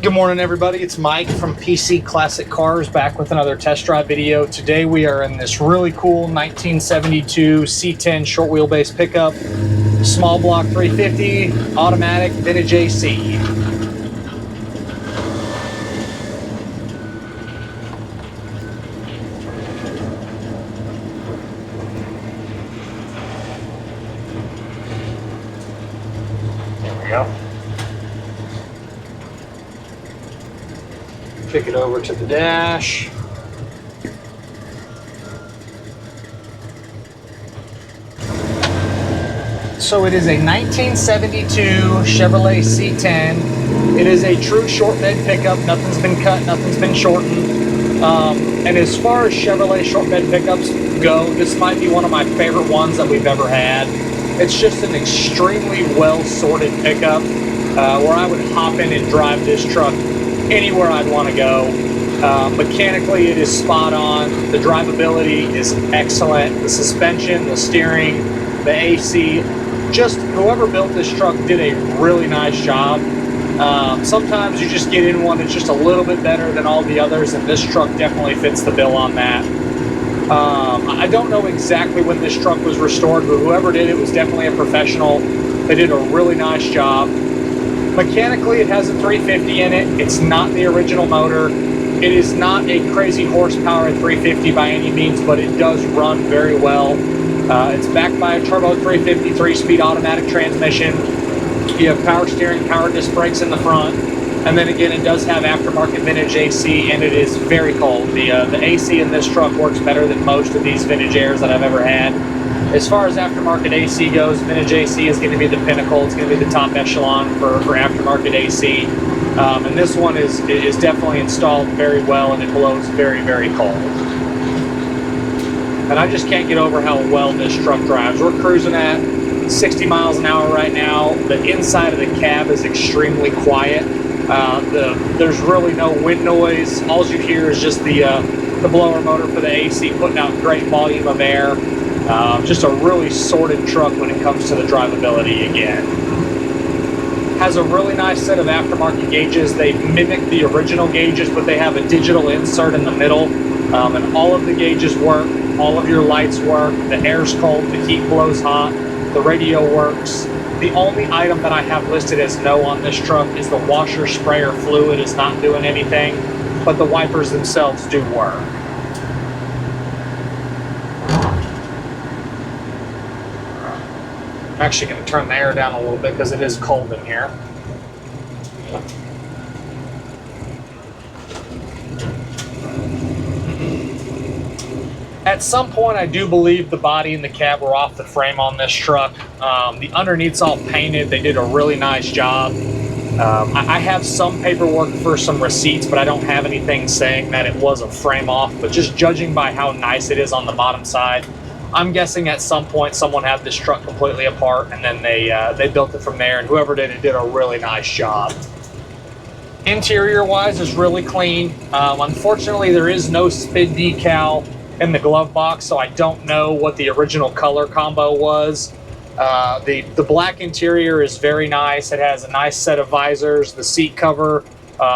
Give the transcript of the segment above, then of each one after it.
Good morning, everybody. It's Mike from PC Classic Cars, back with another test drive video. Today we are in this really cool 1972 C10 short wheelbase pickup, small block 350, automatic, vintage AC. There we go. Pick it over to the dash. So it is a 1972 Chevrolet C10. It is a true short bed pickup. Nothing's been cut, nothing's been shortened. And as far as Chevrolet short bed pickups go, this might be one of my favorite ones that we've ever had. It's just an extremely well sorted pickup where I would hop in and drive this truck anywhere I'd want to go. Mechanically, it is spot on. The drivability is excellent. The suspension, the steering, the AC, just whoever built this truck did a really nice job. Sometimes you just get in one that's just a little bit better than all the others, and this truck definitely fits the bill on that. I don't know exactly when this truck was restored, but whoever did it was definitely a professional. They did a really nice job. Mechanically, it has a 350 in it. It's not the original motor. It is not a crazy horsepower 350 by any means, but it does run very well. It's backed by a turbo 350 3-speed automatic transmission. You have power steering, power disc brakes in the front. And then again, it does have aftermarket vintage AC, and it is very cold. The AC in this truck works better than most of these vintage Airs that I've ever had. As far as aftermarket AC goes, vintage AC is going to be the pinnacle. It's going to be the top echelon for aftermarket AC. And this one is definitely installed very well, and it blows very, very cold. And I just can't get over how well this truck drives. We're cruising at 60 miles an hour right now. The inside of the cab is extremely quiet. There's really no wind noise. All you hear is just the blower motor for the AC putting out great volume of air. Just a really sorted truck when it comes to the drivability again. Has a really nice set of aftermarket gauges. They mimic the original gauges, but they have a digital insert in the middle. And all of the gauges work. All of your lights work. The air's cold. The heat blows hot. The radio works. The only item that I have listed as no on this truck is the washer sprayer fluid is not doing anything, but the wipers themselves do work. I'm actually going to turn the air down a little bit because it is cold in here. At some point, I do believe the body and the cab were off the frame on this truck. The underneath's all painted. They did a really nice job. I have some paperwork for some receipts, but I don't have anything saying that it was a frame off. But just judging by how nice it is on the bottom side, I'm guessing at some point someone had this truck completely apart, and then they built it from there, and whoever did it did a really nice job. Interior-wise, is really clean. Unfortunately, there is no SPID decal in the glove box, so I don't know what the original color combo was. The black interior is very nice. It has a nice set of visors, the seat cover,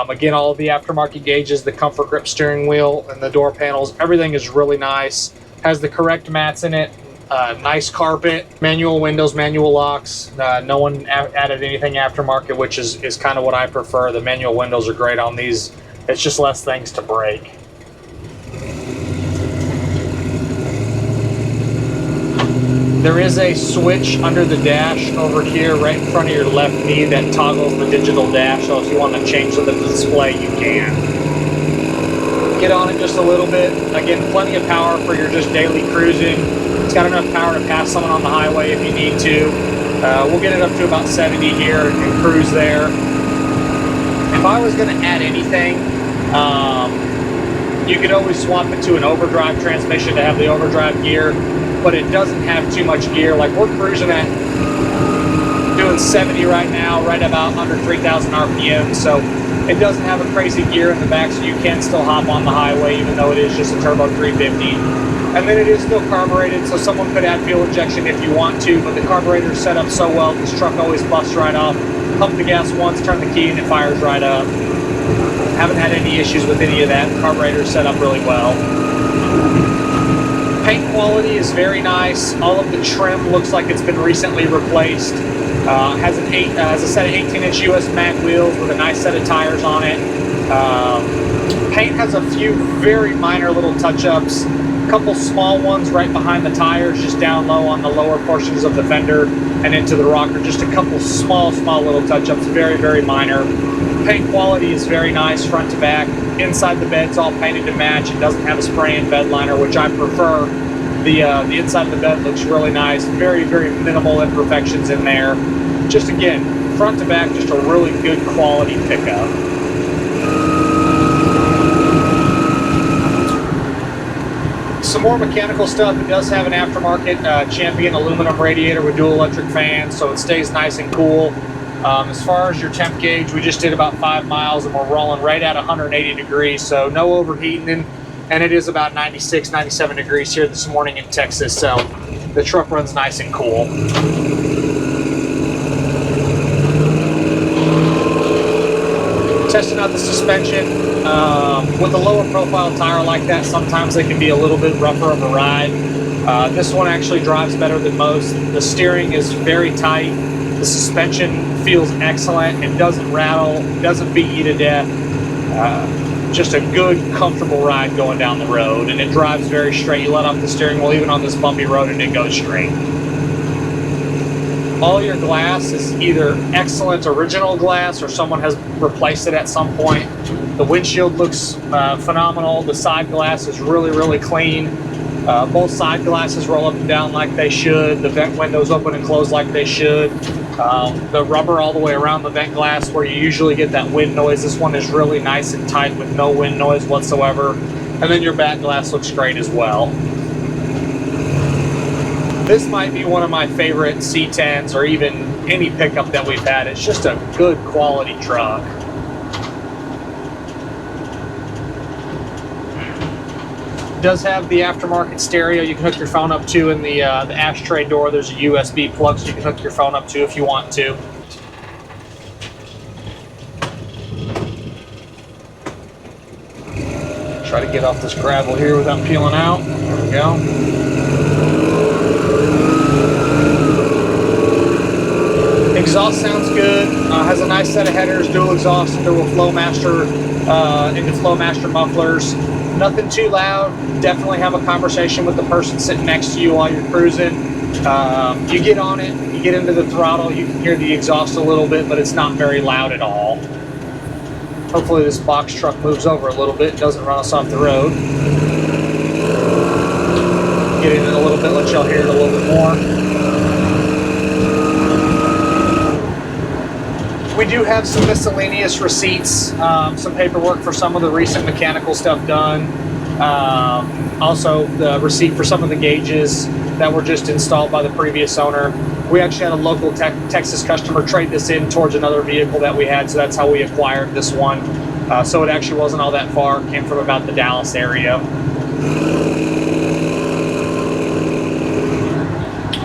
again, all of the aftermarket gauges, the comfort grip steering wheel, and the door panels. Everything is really nice. Has the correct mats in it, nice carpet, manual windows, manual locks. No one added anything aftermarket, which is kind of what I prefer. The manual windows are great on these. It's just less things to break. There is a switch under the dash over here right in front of your left knee that toggles the digital dash, so if you want to change the display, you can. Get on it just a little bit. Again, plenty of power for your just daily cruising. It's got enough power to pass someone on the highway if you need to. We'll get it up to about 70 here and cruise there. If I was going to add anything, You could always swap it to an overdrive transmission to have the overdrive gear, but it doesn't have too much gear. Like we're cruising at doing 70 right now, right about under 3,000 RPM, so it doesn't have a crazy gear in the back, so you can still hop on the highway even though it is just a turbo 350. And then it is still carbureted, so someone could add fuel injection if you want to, but the carburetor is set up so well, this truck always busts right off. Pump the gas once, turn the key, and it fires right up. Haven't had any issues with any of that. The carburetor is set up really well. Paint quality is very nice. All of the trim looks like it's been recently replaced. Has a set of 18-inch US mag wheels with a nice set of tires on it. Paint has a few very minor little touch-ups. A couple small ones right behind the tires, just down low on the lower portions of the fender and into the rocker. Just a couple small little touch-ups, very, very minor. Paint quality is very nice, front to back. Inside the bed's all painted to match. It doesn't have a spray-in bed liner, which I prefer. The inside of the bed looks really nice. Very, very minimal imperfections in there. Just again, front to back, just a really good quality pickup. Some more mechanical stuff. It does have an aftermarket Champion aluminum radiator with dual electric fans, so it stays nice and cool. As far as your temp gauge, we just did about 5 miles and we're rolling right at 180 degrees, so no overheating, and it is about 96, 97 degrees here this morning in Texas, so the truck runs nice and cool. Testing out the suspension. With a lower profile tire like that, sometimes they can be a little bit rougher of a ride. This one actually drives better than most. The steering is very tight. The suspension feels excellent. It doesn't rattle, doesn't beat you to death. Just a good, comfortable ride going down the road, and it drives very straight. You let off the steering wheel even on this bumpy road and it goes straight. All your glass is either excellent original glass or someone has replaced it at some point. The windshield looks phenomenal. The side glass is really, really clean. Both side glasses roll up and down like they should. The vent windows open and close like they should. The rubber all the way around the vent glass where you usually get that wind noise. This one is really nice and tight with no wind noise whatsoever. And then your back glass looks great as well. This might be one of my favorite C10s or even any pickup that we've had. It's just a good quality truck. It does have the aftermarket stereo you can hook your phone up to in the ashtray door. There's a USB plug so you can hook your phone up to if you want to. Try to get off this gravel here without peeling out. There we go. Exhaust sounds good. Has a nice set of headers, dual exhaust into a Flowmaster, into Flowmaster mufflers. Nothing too loud. Definitely have a conversation with the person sitting next to you while you're cruising. You get on it, you get into the throttle, you can hear the exhaust a little bit, but it's not very loud at all. Hopefully this box truck moves over a little bit and doesn't run us off the road. Get in it a little bit, let y'all hear it a little bit more. We do have some miscellaneous receipts, some paperwork for some of the recent mechanical stuff done. Also the receipt for some of the gauges that were just installed by the previous owner. We actually had a local Texas customer trade this in towards another vehicle that we had, so that's how we acquired this one. So it actually wasn't all that far, came from about the Dallas area.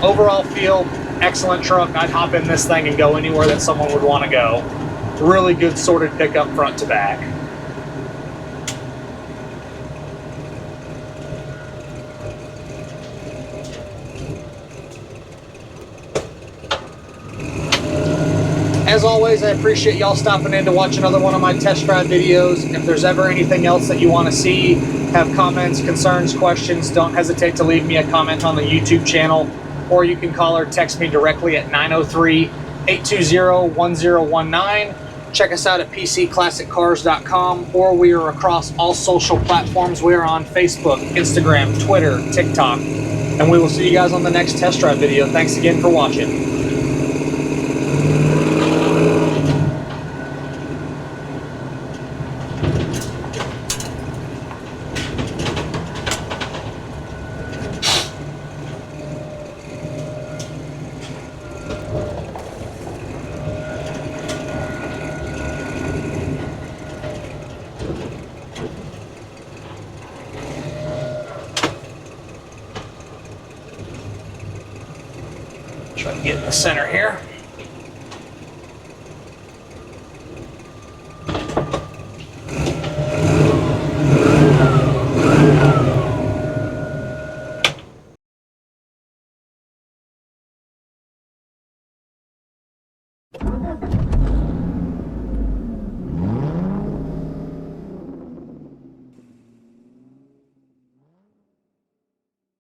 Overall feel, excellent truck. I'd hop in this thing and go anywhere that someone would want to go. Really good sorted pickup front to back. As always, I appreciate y'all stopping in to watch another one of my test drive videos. If there's ever anything else that you want to see, have comments, concerns, questions, don't hesitate to leave me a comment on the YouTube channel, or you can call or text me directly at 903-820-1019. Check us out at pcclassiccars.com, or we are across all social platforms. We are on Facebook, Instagram, Twitter, TikTok, and we will see you guys on the next test drive video. Thanks again for watching. Get in the center here.